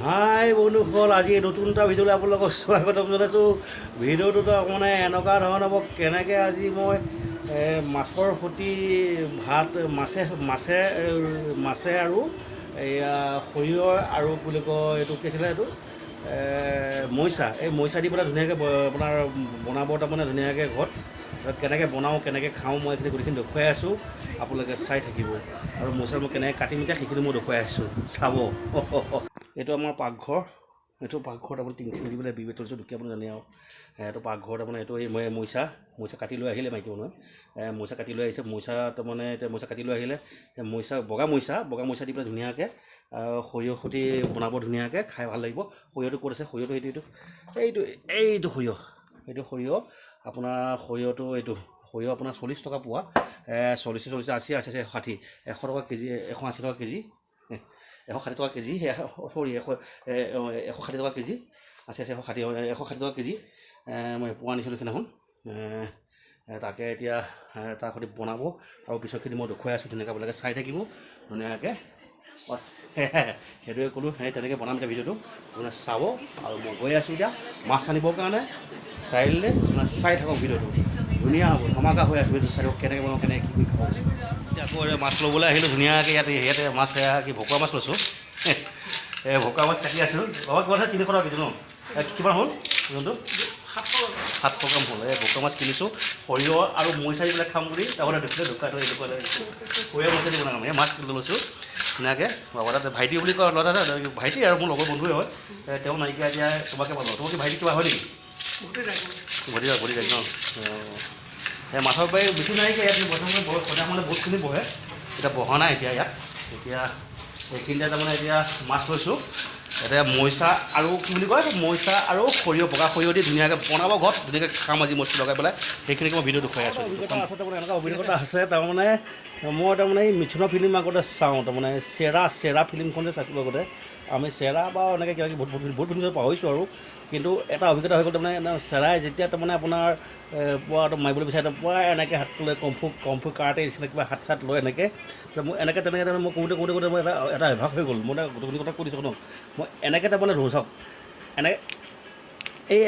হাই বন্ধুসকল, আজি নতুন এটা ভিডিঅ'লৈ আপোনালোকক স্বাগতম জনাইছোঁ। ভিডিঅ'টোতো মানে এনেকুৱা ধৰণৰ হ'ব, কেনেকৈ আজি মই মাছৰ সৈতে ভাত মাছে আৰু এয়া সৰিয়হ আৰু কি বুলি কয় এইটো কি আছিলে এইটো মৰিচা, এই মৰিচা দি পেলাই ধুনীয়াকৈ আপোনাৰ বনাব তাৰমানে ধুনীয়াকৈ ঘৰত। কেনেকৈ বনাওঁ কেনেকৈ খাওঁ মই এইখিনি গোটেইখিনি দেখুৱাই আছোঁ, আপোনালোকে চাই থাকিব। আৰু মৰিচা মই কেনেকৈ কাটিম এতিয়া সেইখিনি মই দেখুৱাই আছোঁ, চাব। এইটো আমাৰ পাকঘৰ, এইটো পাকঘৰত আপুনি টিং চিং দি পেলাই বিবেট থৈছোঁ, দুখীয়া আপুনি জানে আৰু। এইটো পাকঘৰত তাৰমানে এইটো এই মৰিচা কাটি লৈ আহিলে মাইকী মানুহে, মৰিচা কাটি লৈ আহিছে। মৰিচা তাৰমানে এতিয়া মৰিচা কাটি লৈ আহিলে, মৰিচা বগা মৰিচা দি পেলাই ধুনীয়াকৈ সৰিয়হ সৈতে বনাব, ধুনীয়াকৈ খাই ভাল লাগিব। সৰিয়হটো ক'ত আছে? সৰিয়হটো এইটো সৰিয়হ আপোনাৰ সৰিয়হ আপোনাৰ 40 টকা পোৱা, 40 80 আছে 60, 100 টকা কেজি, 180 টকা কেজি, 160 টকা কেজি, 160 টকা কেজি আছে 160 টকা কেজি। মই পোৱা আনিছিলোঁ সেইদিনাখন, তাকে এতিয়া তাৰ সৈতে বনাব আৰু পিছৰখিনি মই দেখুৱাই আছোঁ। ধুনীয়াকৈ আপোনালোকে চাই থাকিব ধুনীয়াকৈ। বছ সেইটোৱে ক'লোঁ, তেনেকৈ বনাম এতিয়া ভিডিঅ'টো আপোনাৰ চাব। আৰু মই গৈ আছোঁ এতিয়া মাছ আনিবৰ কাৰণে চাৰিআলিলৈ। চাই থাকক ভিডিঅ'টো, ধুনীয়া হ'ব, ধমাকা হৈ আছে ভিডিঅ'টো। চাই থাকক কেনেকৈ বনাওঁ, কেনেকৈ কি কৰি খাওঁ। এতিয়া আকৌ মাছ ল'বলৈ আহিলোঁ ধুনীয়াকৈ। ইয়াতে মাছ কি ভকুৱা মাছ লৈছোঁ, ভকুৱা মাছ কাটি আছোঁ। কিমান 300 টকা কেজি ন? কিমান হ'ল ওজনটো? 700 গ্ৰাম হ'ল। ভকুৱা মাছ কিনিছোঁ, সৰিয়হ আৰু মৰিচা দি পেলাই খাম বুলি। তাৰপৰা দেখিলে সৰিয়হ মৰিচা দি বনাম। মাছ লৈছোঁ ধুনীয়াকৈ। তাতে ভাইটি বুলি কয় ল'ৰা, ভাইটি আৰু মোৰ লগৰ বন্ধুৱে হয়। তেওঁ নাইকিয়া, এতিয়া তোমাকে পালোঁ। তোমাৰ কি ভাইটি কিবা হয় নেকি? ভতিজা ন? মাছৰ বাৰী বেছি নাইকিয়া ইয়াত। সদায় মানে বহুতখিনি বহে, এতিয়া বহা নাই এতিয়া ইয়াত। এতিয়া এইখিনিতে তাৰমানে এতিয়া মাছ লৈছোঁ। এতিয়া মৰিচা আৰু কি বুলি কয়, মৰিচা আৰু সৰিয়হ, বগা সৰিয়হ দি ধুনীয়াকৈ বনাব ঘৰত, ধুনীয়াকৈ খাম আজি মছলা লগাই পেলাই। সেইখিনিকে মই ভিডিঅ' দেখুৱাই আছোঁ। অভিজ্ঞতা আছে তাৰমানে, এনেকুৱা অভিজ্ঞতা আছে তাৰমানে। মই তাৰমানে এই মিথুনৰ ফিল্ম আগতে চাওঁ, তাৰমানে চেৰা ফিল্মখন যে চাইছিলোঁ আগতে। আমি চেৰা বা এনেকৈ কিবা কিবি বহুত ফিল্ম পাহৰিছোঁ আৰু। কিন্তু এটা অভিজ্ঞতা হৈ গ'ল তাৰমানে, চেৰাই যেতিয়া তাৰমানে আপোনাৰ পুৱাটো মাৰিবলৈ বিচাৰে, পুৱা এনেকৈ হাত লৈ কমফু কাৰাটে নিচিনা কিবা হাত চাত লৈ এনেকৈ। মই তেনেকৈ মই কৰোঁতে মই এটা অভ্যাস হৈ গ'ল। মই গোটেইখিনি কথা কৈ দিছোঁ ন। মই এনেকৈ তাৰমানে ধৰোঁ, চাওক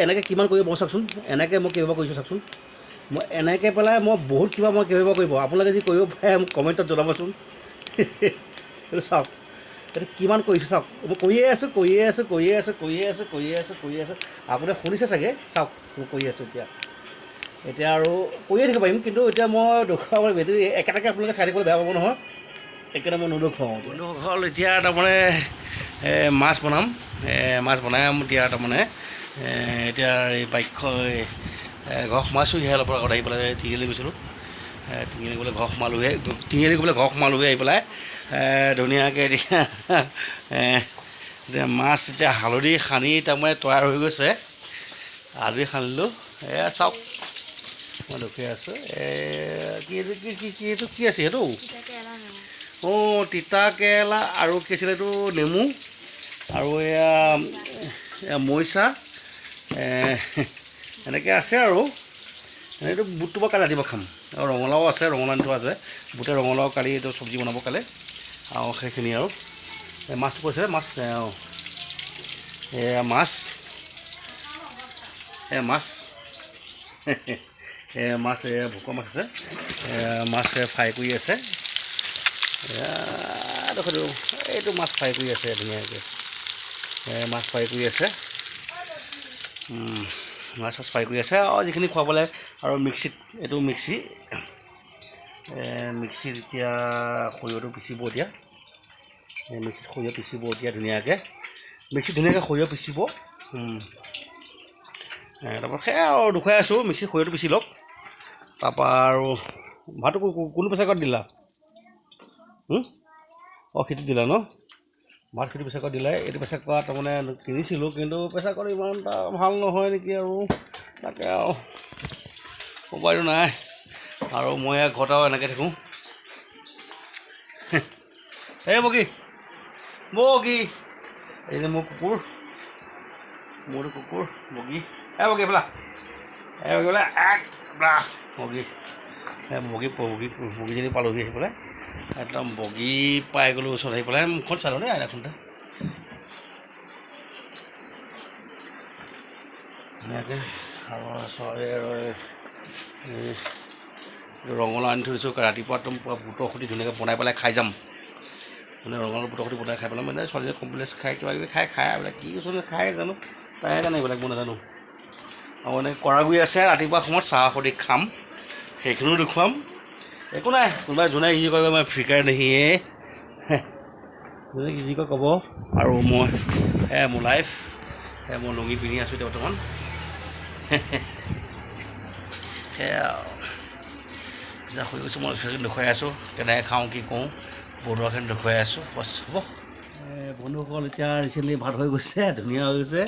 এনেকৈ কিমান কৰিব পাৰোঁ চাওকচোন। এনেকৈ মই কেইবাৰ কৰিছোঁ চাওকচোন। মই এনেকৈ পেলাই মই বহুত কিবা মই কেইবাৰ কৰিব। আপোনালোকে যি কৰিব পাৰে মোক কমেণ্টত জনাবচোন। এইটো চাওক, এইটো কিমান কৰিছোঁ চাওক। মই কৰিয়ে আছোঁ। আপুনি শুনিছে চাগে, চাওক মই কৰি আছোঁ এতিয়া আৰু কৰিয়ে থাকিব পাৰিম। কিন্তু এতিয়া মই দেখুৱাব এইটো একেটাকে আপোনালোকে চাই থাকিবলৈ বেয়া পাব নহয়, একেটা মই নেদেখুৱাওঁ। বন্ধুসকল, এতিয়া তাৰমানে মাছ বনাম এতিয়া তাৰমানে। এতিয়া এই ঘৰ সোমাইছোঁ। অলপ আগত আহি পেলাই তিনিআলি গৈছিলোঁ। তিনিআলি গ'লে ঘৰ সোমালোহি আহি পেলাই ধুনীয়াকৈ। এতিয়া মাছ এতিয়া হালধি সানি তাৰমানে তৈয়াৰ হৈ গৈছে। হালধি সানিলোঁ, চাওক মই দেখুৱাই আছোঁ। এইটো কি আছে সেইটো? অঁ, তিতা কেৰেলা আৰু কি আছিলে এইটো, নেমু আৰু এয়া মৰিচা এনেকৈ আছে আৰু। এইটো বুটটো মই কালি ৰাতিপুৱা খাম। আৰু ৰঙালাও আছে, ৰঙালাও আনি থোৱা আছে। বুটে ৰঙালাও কালি এইটো চব্জি বনাব কালি। আৰু সেইখিনি আৰু মাছটো কৈছে মাছ, মাছ ভকুৱা মাছ আছে। মাছ ফ্ৰাই কৰি আছে। এইটো মাছ ফ্ৰাই কৰি আছে ধুনীয়াকৈ। মাছ ফ্ৰাই কৰি আছে, মাছ ফ্ৰাই কৰি আছে। আৰু যিখিনি খুৱাবলৈ আৰু মিক্সিত, এইটো মিক্সিত এতিয়া সৰিয়হটো পিচিব। এতিয়া মিক্সিত সৰিয়হ পিচিব ধুনীয়াকৈ সৰিয়হ পিচিব। তাৰপৰা সেয়া আৰু দেখুৱাই আছোঁ। মিক্সিত সৰিয়হটো পিচি লওক। তাৰপৰা আৰু ভাতটো কোনটো প্ৰেছাৰ কুকাৰত দিলা? অঁ, সেইটো দিলা ন? ভাত সেইটো প্ৰেছাৰ কুকাৰত দিলাই। এইটো প্ৰেছাৰ কুকাৰত তাৰমানে কিনিছিলোঁ, কিন্তু প্ৰেছাৰ কুকাৰত ইমান এটা ভাল নহয় নেকি আৰু। তাকে আৰু উপায়টো নাই। আৰু মই ঘৰত আৰু এনেকৈ থাকোঁ। বগী এই যে মোৰ কুকুৰ বগী, বগী বোলা বগীজনী পালোহি আহি পেলাই। একদম বগী পাই গ'লোঁ ওচৰত আহি পেলাই। মুখখন চালোঁ দেই আইনাখনতে। ধুনীয়াকৈ ৰঙালাও আনি থৈছোঁ ৰাতিপুৱা একদম পুৰা বুটৰ সৈতে ধুনীয়াকৈ বনাই পেলাই খাই যাম মানে ৰঙালাও বুটৰ সৈতে বনাই খাই পেলাই মানে ছোৱালীজনী কমপ্লেক্স খাই কিবা কিবি খাই এইবিলাক কি ওচৰত খাই জানো তাই কাৰণে এইবিলাক মই নাজানো আৰু মানে কৰাগুৰি আছে ৰাতিপুৱা সময়ত চাহৰ সৈতে খাম সেইখিনিও দেখুৱাম একো নাই কোনোবাই যোনে যি কয় মই ফিকাৰ নেহিয়ে যোনে যি কয় ক'ব আৰু মই মোৰ লাইফ মই লুঙি পিন্ধি আছোঁ এতিয়া বৰ্তমান সেয়া পূজা হৈ গৈছোঁ মই দেখুৱাই আছোঁ কেনেকৈ খাওঁ কি কৰোঁ বনোৱাখিনি দেখুৱাই আছোঁ বছ হ'ব বন্ধুসকল এতিয়া ৰিচেণ্টলি ভাত হৈ গৈছে ধুনীয়া হৈ গৈছে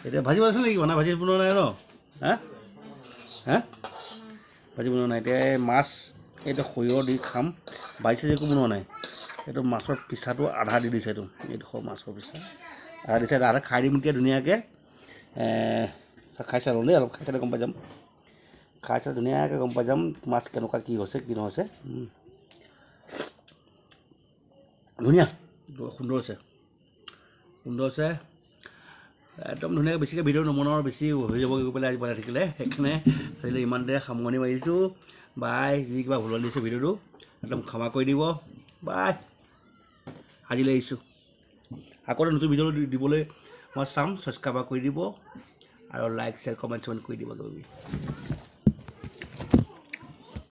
এতিয়া ভাজি বনাইছিল নেকি মানে ভাজি বনোৱা নাই ন ভাজি বনোৱা নাই এতিয়া মাছ এইটো সৰিয়হ দি খাম ভাজি চাজি একো বনোৱা নাই এইটো মাছৰ পিচাটো আধা দি দিছে এইটো মাছৰ পিচা আধা দিছে আধা খাই দিম এতিয়া ধুনীয়াকৈ খাই চালোঁ দেই অলপ খাই চালে গম পাই যাম খাই চালে ধুনীয়াকৈ গম পাই যাম মাছ কেনেকুৱা কি হৈছে কি নহৈছে ধুনীয়া সুন্দৰ হৈছে একদম ধুনীয়াকৈ বেছিকৈ ভিডিঅ' নবনাওঁ বেছি হৈ যাব গৈ পেলাই আজি বনাই থাকিলে সেইকাৰণে আজিলৈ ইমানতে সামৰণি মাৰিছোঁ বাই যি কিবা ভুল দিছে ভিডিঅ'টো একদম ক্ষমা কৰি দিব বাই আজিলৈ আহিছোঁ আকৌ নতুন ভিডিঅ' দিবলৈ মই চাম ছাবস্ক্ৰাইব কৰি দিব আৰু লাইক শ্বেয়াৰ কমেণ্ট কৰি দিব